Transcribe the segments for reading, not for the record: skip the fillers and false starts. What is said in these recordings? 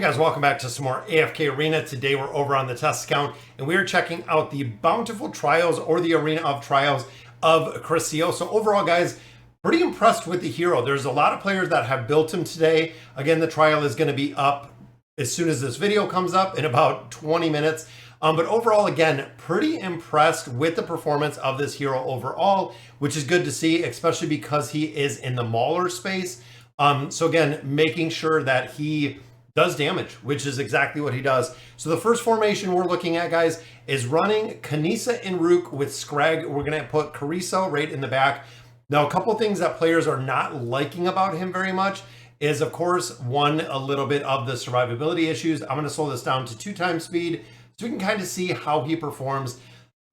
Guys, welcome back to some more AFK Arena. Today we're over on the test account and we are checking out the Bountiful Trials or the Arena of Trials of Crassio. So overall guys, pretty impressed with the hero. There's a lot of players that have built him today. Again, the trial is going to be up as soon as this video comes up in about 20 minutes. But overall, again, pretty impressed with the performance of this hero overall, which is good to see, especially because he is in the Mauler space. So again, making sure that he does damage, which is exactly what he does. So the first formation we're looking at, guys, is running Carassio and Rook with Scrag. We're going to put Carassio right in the back. Now, a couple things that players are not liking about him very much is, of course, one, a little bit of the survivability issues. I'm going to slow this down to 2x speed so we can kind of see how he performs.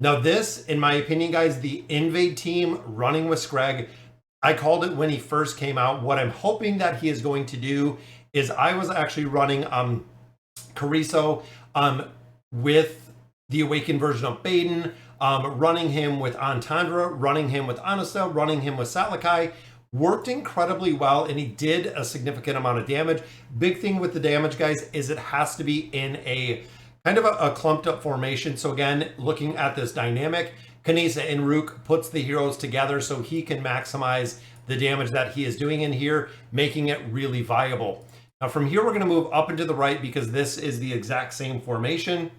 Now, this, in my opinion, guys, the Invade team running with Scrag, I called it when he first came out. What I'm hoping that he is going to do is I was actually running Carassio with the Awakened version of Baden, running him with Entendre, running him with Anasta, running him with Salakai. Worked incredibly well, and he did a significant amount of damage. Big thing with the damage, guys, is it has to be in a kind of a clumped up formation. So again, looking at this dynamic, Carassio and Rook puts the heroes together so he can maximize the damage that he is doing in here, making it really viable. Now from here, we're going to move up and to the right because this is the exact same formation,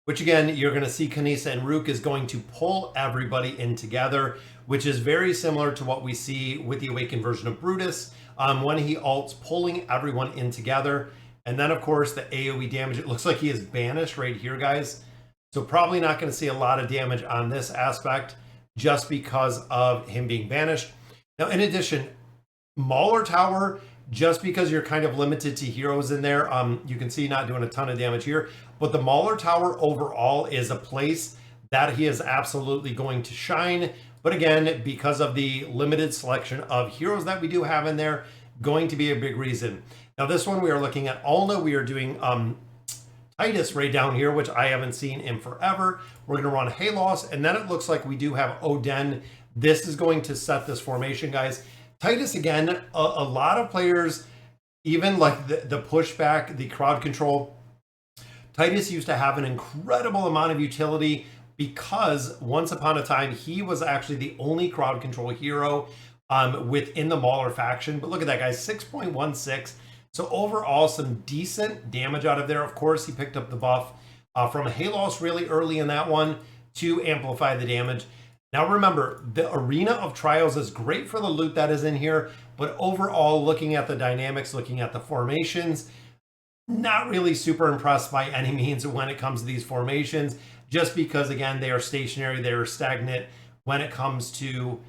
which again, you're going to see Carassio and Rook is going to pull everybody in together, which is very similar to what we see with the Awakened version of Brutus when he ults, pulling everyone in together. And then of course the AoE damage, it looks like he is banished right here, guys. So probably not going to see a lot of damage on this aspect just because of him being banished. Now, in addition, Mauler Tower, just because you're kind of limited to heroes in there, you can see not doing a ton of damage here, but the Mauler Tower overall is a place that he is absolutely going to shine. But again, because of the limited selection of heroes that we do have in there, going to be a big reason. Now this one, we are looking at Alna. We are doing Titus right down here, which I haven't seen in forever. We're going to run Halos, and then it looks like we do have Oden. This is going to set this formation, guys. Titus, again, a lot of players, even like the pushback, the crowd control, Titus used to have an incredible amount of utility because once upon a time, he was actually the only crowd control hero within the Mauler faction. But look at that, guys, 6.16. So overall, some decent damage out of there. Of course, he picked up the buff from Halos really early in that one to amplify the damage. Now remember, the Arena of Trials is great for the loot that is in here, but overall, looking at the dynamics, looking at the formations, not really super impressed by any means when it comes to these formations, just because, again, they are stationary, they are stagnant when it comes to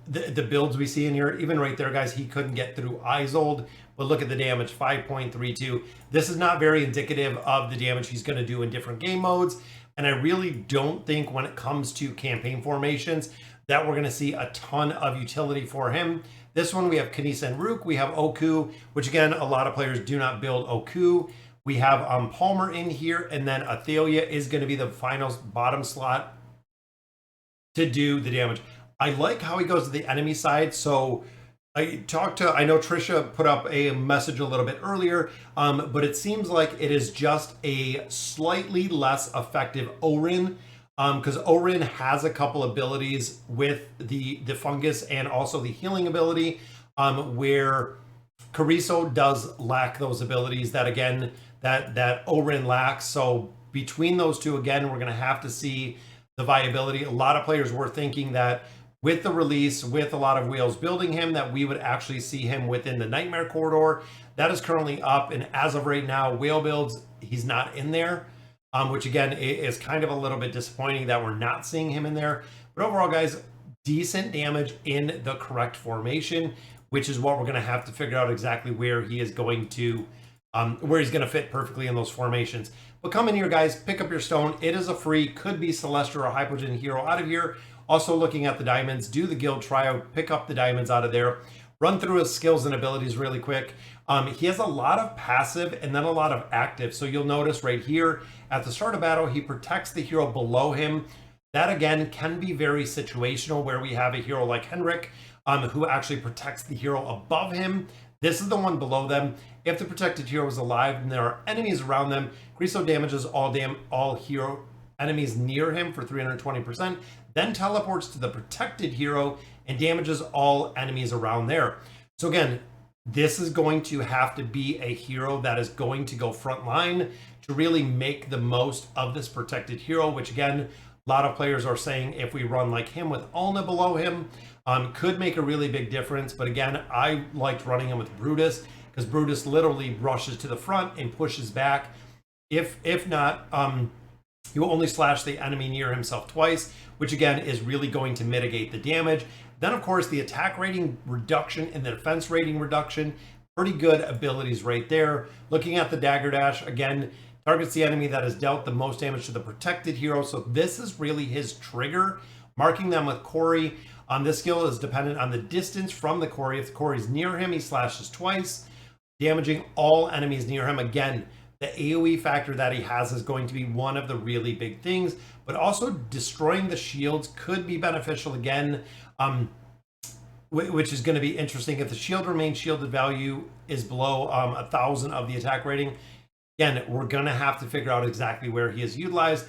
the builds we see in here. Even right there, guys, he couldn't get through Isolde, but look at the damage, 5.32. This is not very indicative of the damage he's going to do in different game modes. And I really don't think when it comes to campaign formations that we're going to see a ton of utility for him. This one, we have Carassio and Rook. We have Oku, which again, a lot of players do not build Oku. We have Palmer in here, and then Athalia is going to be the final bottom slot to do the damage. I like how he goes to the enemy side. So I know Trisha put up a message a little bit earlier, but it seems like it is just a slightly less effective Orin, because Orin has a couple abilities with the fungus and also the healing ability, where Carassio does lack those abilities that, again, that Orin lacks. So between those two, again, we're going to have to see the viability. A lot of players were thinking that with the release, with a lot of whales building him, that we would actually see him within the Nightmare Corridor. That is currently up, and as of right now, whale builds, he's not in there, which again is kind of a little bit disappointing that we're not seeing him in there. But overall, guys, decent damage in the correct formation, which is what we're going to have to figure out exactly where he is going to, where he's going to fit perfectly in those formations. But come in here, guys, pick up your stone. It is a free, could be Celestial or Hypogean hero out of here. Also looking at the diamonds, do the guild tryout, pick up the diamonds out of there, run through his skills and abilities really quick. He has a lot of passive and then a lot of active. So you'll notice right here at the start of battle, he protects the hero below him. That again can be very situational where we have a hero like Henrik who actually protects the hero above him. This is the one below them. If the protected hero is alive and there are enemies around them, Crassio damages all hero enemies near him for 320%, then teleports to the protected hero and damages all enemies around there. So again, this is going to have to be a hero that is going to go front line to really make the most of this protected hero, which again, a lot of players are saying if we run like him with Ulna below him, could make a really big difference. But again, I liked running him with Brutus because Brutus literally rushes to the front and pushes back. If not, he will only slash the enemy near himself twice, which again is really going to mitigate the damage. Then of course the attack rating reduction and the defense rating reduction, pretty good abilities right there. Looking at the dagger dash, again, targets the enemy that has dealt the most damage to the protected hero. So this is really his trigger, marking them with Corey. This skill is dependent on the distance from the Corey. If the Corey's near him, he slashes twice, damaging all enemies near him. Again, the AoE factor that he has is going to be one of the really big things, but also destroying the shields could be beneficial again, which is going to be interesting. If the shield remains shielded value is below 1,000 of the attack rating, again, we're going to have to figure out exactly where he is utilized.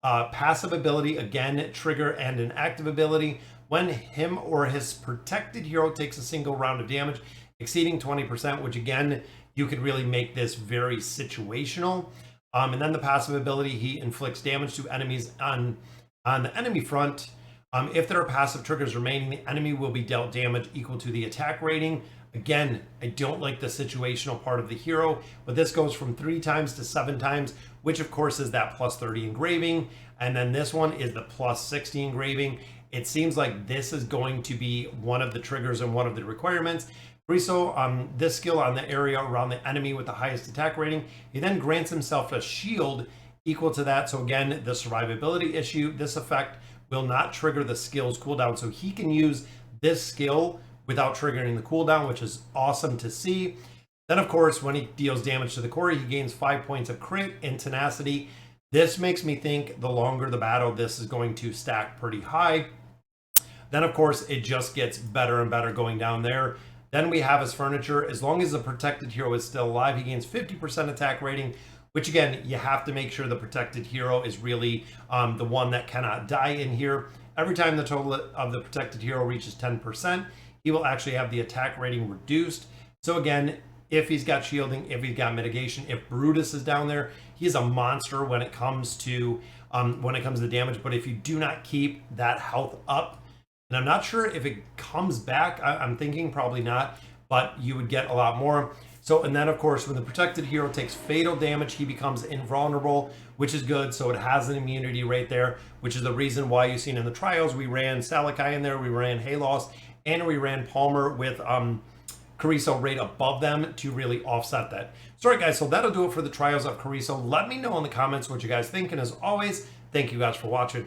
Passive ability, again, trigger and an active ability. When him or his protected hero takes a single round of damage exceeding 20%, which again, you could really make this very situational. And then the passive ability, he inflicts damage to enemies on the enemy front. If there are passive triggers remaining, the enemy will be dealt damage equal to the attack rating. Again, I don't like the situational part of the hero, but this goes from 3 times to 7 times, which of course is that plus 30 engraving. And then this one is the plus 60 engraving. It seems like this is going to be one of the triggers and one of the requirements. Crassio, this skill on the area around the enemy with the highest attack rating, he then grants himself a shield equal to that. So again, the survivability issue, this effect will not trigger the skill's cooldown. So he can use this skill without triggering the cooldown, which is awesome to see. Then of course, when he deals damage to the Corey, he gains 5 points of crit and tenacity. This makes me think the longer the battle, this is going to stack pretty high. Then of course, it just gets better and better going down there. Then we have his furniture. As long as the protected hero is still alive, he gains 50% attack rating, which again, you have to make sure the protected hero is really the one that cannot die in here. Every time the total of the protected hero reaches 10%, he will actually have the attack rating reduced. So again, if he's got shielding, if he's got mitigation, if Brutus is down there, he's a monster when it comes to damage. But if you do not keep that health up, and I'm not sure if it comes back, I'm thinking probably not, but you would get a lot more. So, and then of course, when the protected hero takes fatal damage, he becomes invulnerable, which is good. So it has an immunity right there, which is the reason why you've seen in the trials, we ran Salakai in there, we ran Halos, and we ran Palmer with Carassio right above them to really offset that. So, all right, guys, so that'll do it for the trials of Carassio. Let me know in the comments what you guys think. And as always, thank you guys for watching.